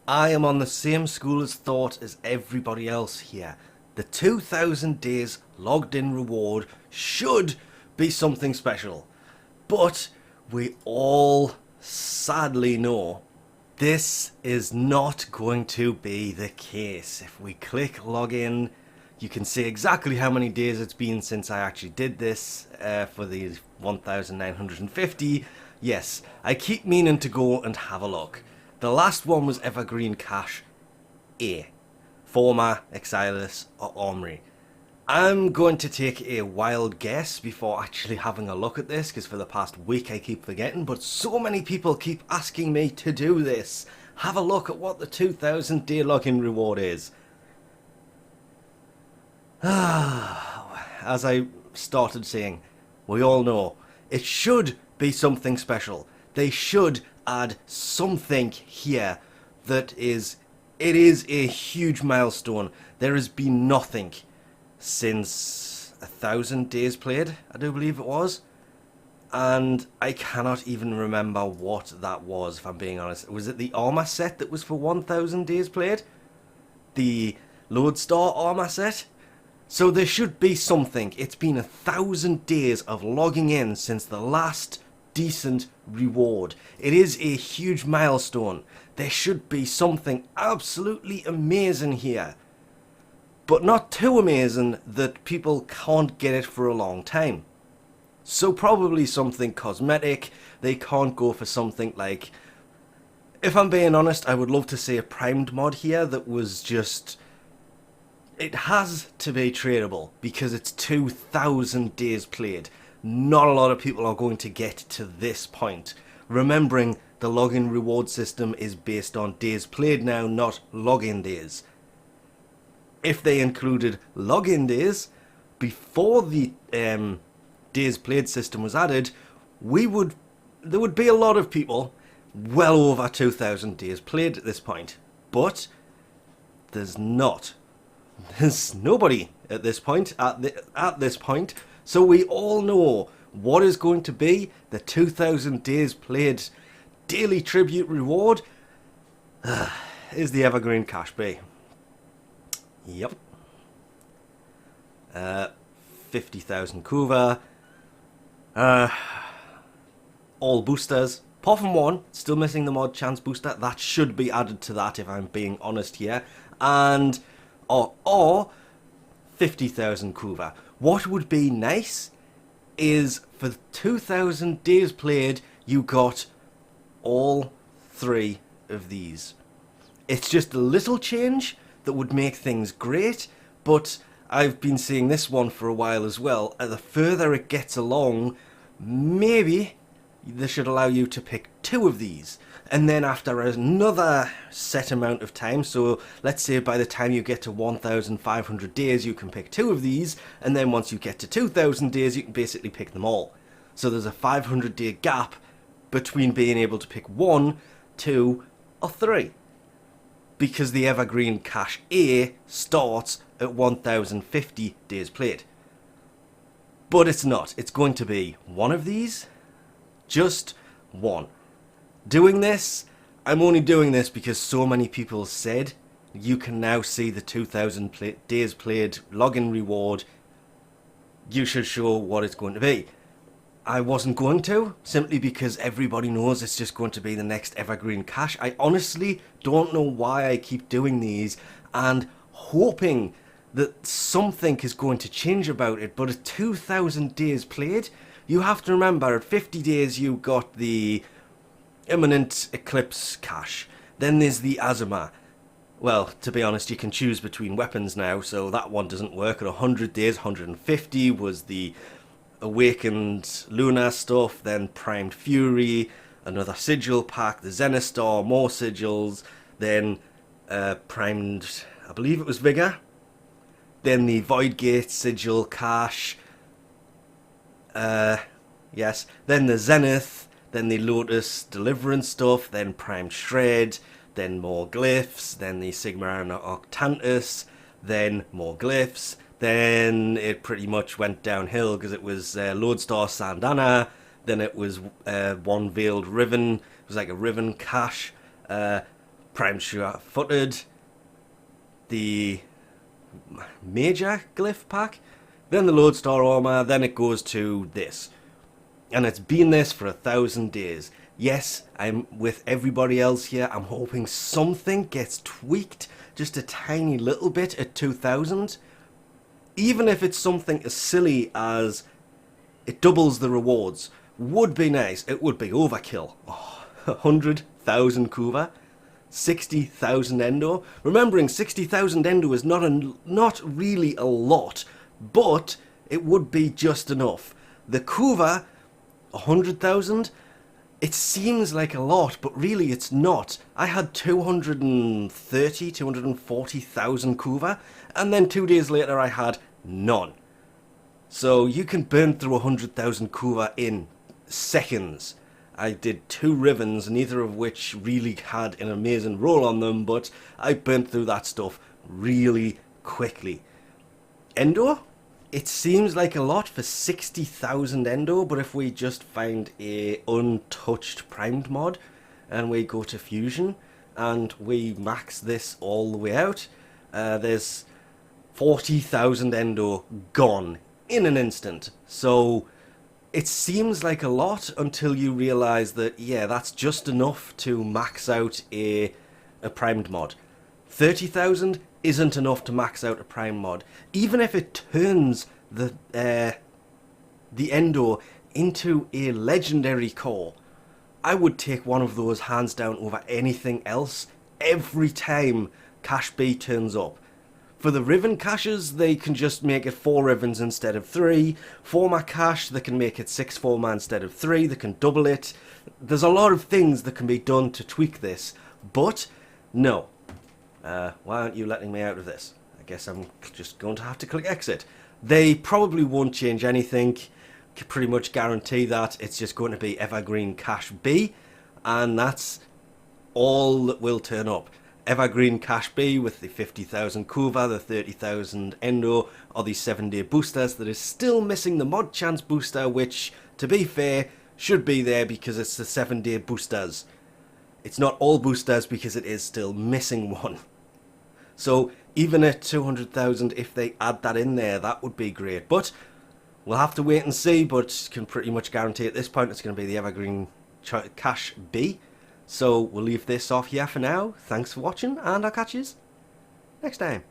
I am on the same school of thought as everybody else here. The 2000 days logged in reward should be something special. But we all sadly know this is not going to be the case. If we click login, you can see exactly how many days it's been since I actually did this for the 1950. Yes, I keep meaning to go and have a look. The last one was Evergreen Cache A, former Exilus or Omri. I'm going to take a wild guess before actually having a look at this, because for the past week I keep forgetting, but so many people keep asking me to do this. Have a look at what the 2000 day login reward is. As I started saying, we all know it should be something special. They should add something here that is... It is a huge milestone. There has been nothing since 1,000 days played, I do believe it was. And I cannot even remember what that was, if I'm being honest. Was it the armor set that was for 1,000 days played? The Lodestar armor set? So there should be something. It's been 1,000 days of logging in since the last decent reward. It is a huge milestone. There should be something absolutely amazing here. But not too amazing that people can't get it for a long time. So probably something cosmetic. They can't go for something like... If I'm being honest, I would love to see a primed mod here that was just... It has to be tradable because it's 2,000 days played. Not a lot of people are going to get to this point. Remembering the login reward system is based on days played now, not login days. If they included login days before the days played system was added, there would be a lot of people well over 2,000 days played at this point. But there's not. There's nobody at this point, at this point, so we all know what is going to be the 2,000 days played daily tribute reward is the Evergreen Cache B. Yep. 50,000 Kuva. All boosters. Apart from one, still missing the mod chance booster. That should be added to that if I'm being honest here. And... Or 50,000 Kuva. What would be nice is for 2,000 days played, you got all three of these. It's just a little change that would make things great, but I've been seeing this one for a while as well. The further it gets along, maybe they should allow you to pick two of these. And then after another set amount of time, so let's say by the time you get to 1,500 days, you can pick two of these, and then once you get to 2,000 days, you can basically pick them all. So there's a 500 day gap between being able to pick one, two, or three. Because the Evergreen Cache A starts at 1,050 days played. But it's not. It's going to be one of these. Just one. Doing this, I'm only doing this because so many people said you can now see the 2,000 days played login reward. You should show what it's going to be. I wasn't going to, simply because everybody knows it's just going to be the next Evergreen Cache. I honestly don't know why I keep doing these and hoping that something is going to change about it, but at 2,000 days played, you have to remember at 50 days you got the Imminent Eclipse Cache. Then there's the Azuma. Well, to be honest, you can choose between weapons now, so that one doesn't work. At 100 days, 150 was the Awakened Luna stuff, then Primed Fury, another Sigil pack, the Zenistar, more Sigils, then Primed, I believe it was Vigor, then the Voidgate Sigil Cache, yes, then the Zenith, then the Lotus Deliverance stuff, then Primed Shred, then more Glyphs, then the Sigma and Octantus, then more Glyphs, then it pretty much went downhill because it was Lodestar Sandana, then it was one Veiled Riven, it was like a Riven Cache, prime sure-footed, the major glyph pack, then the lodestar armor, then it goes to this. And it's been this for 1,000 days. Yes, I'm with everybody else here. I'm hoping something gets tweaked just a tiny little bit at 2,000. Even if it's something as silly as it doubles the rewards. Would be nice. It would be overkill. Oh, 100,000 Kuva. 60,000 Endo. Remembering 60,000 Endo is not really a lot, but it would be just enough. The Kuva, 100,000, it seems like a lot, but really it's not. I had 240,000 Kuva, and then 2 days later I had none. So you can burn through 100,000 Kuva in seconds. I did 2 Rivens, neither of which really had an amazing roll on them, but I burnt through that stuff really quickly. Endo? It seems like a lot for 60,000 Endo, but if we just find a untouched primed mod, and we go to Fusion, and we max this all the way out, there's 40,000 Endo gone in an instant. So it seems like a lot until you realise that, yeah, that's just enough to max out a primed mod. 30,000 isn't enough to max out a prime mod. Even if it turns the Endo into a legendary core, I would take one of those hands down over anything else every time Cache B turns up. For the Riven caches, they can just make it 4 Rivens instead of 3. Format cache, they can make it 6 format instead of 3. They can double it. There's a lot of things that can be done to tweak this. But, no. Why aren't you letting me out of this? I guess I'm just going to have to click exit. They probably won't change anything. Can pretty much guarantee that. It's just going to be Evergreen Cache B. And that's all that will turn up. Evergreen Cache B with the 50,000 Kuva, the 30,000 Endo, or the 7-day boosters that is still missing the mod chance booster, which, to be fair, should be there because it's the 7-day boosters. It's not all boosters because it is still missing one. So even at 200,000, if they add that in there, that would be great. But we'll have to wait and see, but can pretty much guarantee at this point it's going to be the Evergreen Cache B. So we'll leave this off here for now. Thanks for watching, and I'll catch you next time.